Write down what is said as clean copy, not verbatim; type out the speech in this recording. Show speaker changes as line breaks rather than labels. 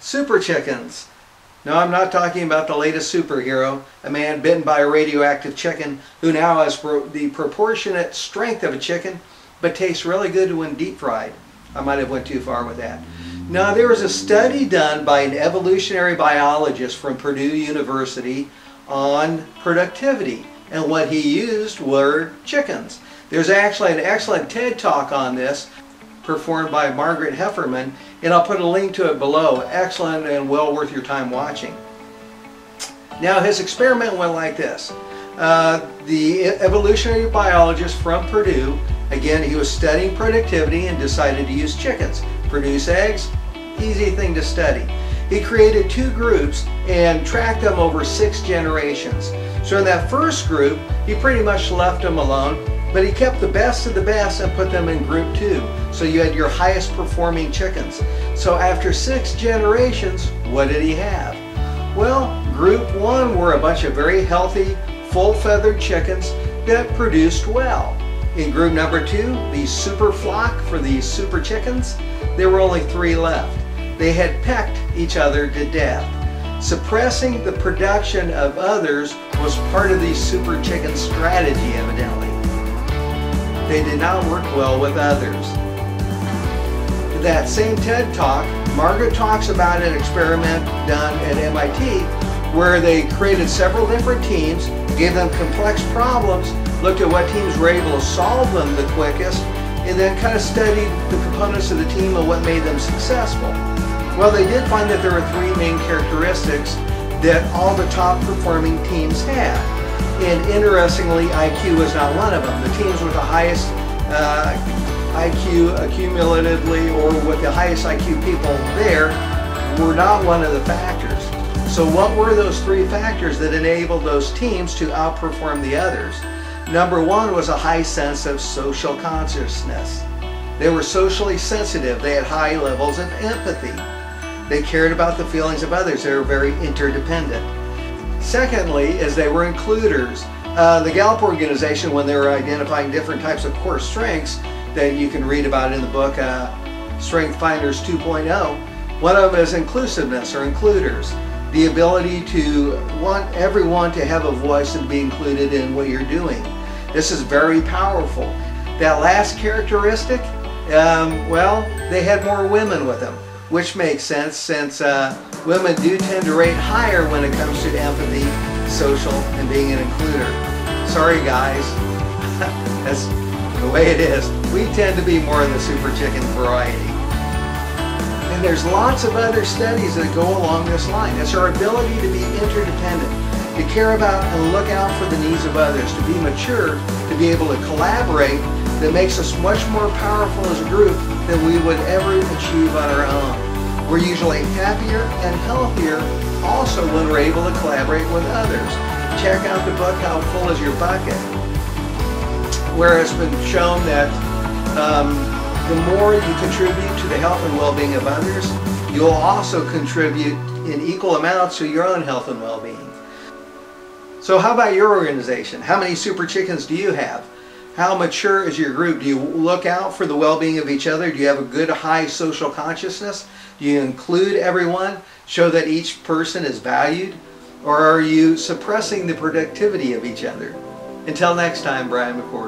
Super chickens. No, I'm not talking about the latest superhero, a man bitten by a radioactive chicken who now has the proportionate strength of a chicken, but tastes really good when deep fried. I might have went too far with that. Now, there was a study done by an evolutionary biologist from Purdue University on productivity, and what he used were chickens. There's actually an excellent TED Talk on this performed by Margaret Hefferman, and I'll put a link to it below. Excellent and well worth your time watching. Now, his experiment went like this. The evolutionary biologist from Purdue, again, he was studying productivity and decided to use chickens. Produce eggs, easy thing to study. He created two groups and tracked them over 6 generations. So in that first group, he pretty much left them alone, but he kept the best of the best and put them in group 2. So you had your highest performing chickens. So after 6 generations, what did he have? Well, group 1 were a bunch of very healthy, full-feathered chickens that produced well. In group number 2, the super flock for these super chickens, there were only 3 left. They had pecked each other to death. Suppressing the production of others was part of the super chicken strategy, evidently. They did not work well with others. In that same TED Talk, Margaret talks about an experiment done at MIT where they created several different teams, gave them complex problems, looked at what teams were able to solve them the quickest, and then kind of studied the components of the team and what made them successful. Well, they did find that there were 3 main characteristics that all the top performing teams had. And interestingly, IQ was not one of them. The teams with the highest IQ accumulatively, or with the highest IQ people there, were not one of the factors. So what were those 3 factors that enabled those teams to outperform the others? Number 1 was a high sense of social consciousness. They were socially sensitive. They had high levels of empathy. They cared about the feelings of others. They were very interdependent. Secondly, is they were includers. The Gallup organization, when they were identifying different types of core strengths that you can read about in the book Strength Finders 2.0, one of them is inclusiveness, or includers. The ability to want everyone to have a voice and be included in what you're doing. This is very powerful. That last characteristic, well, they had more women with them, which makes sense since women do tend to rate higher when it comes to empathy, social, and being an includer. Sorry guys, that's the way it is. We tend to be more in the super chicken variety. And there's lots of other studies that go along this line. It's our ability to be interdependent, to care about and look out for the needs of others, to be mature, to be able to collaborate, that makes us much more powerful as a group than we would ever achieve on our own. We're usually happier and healthier also when we're able to collaborate with others. Check out the book, How Full Is Your Bucket, where it's been shown that the more you contribute to the health and well-being of others, you'll also contribute in equal amounts to your own health and well-being. So how about your organization? How many super chickens do you have? How mature is your group? Do you look out for the well-being of each other? Do you have a good high social consciousness? Do you include everyone? Show that each person is valued? Or are you suppressing the productivity of each other? Until next time, Bryan McWhorter.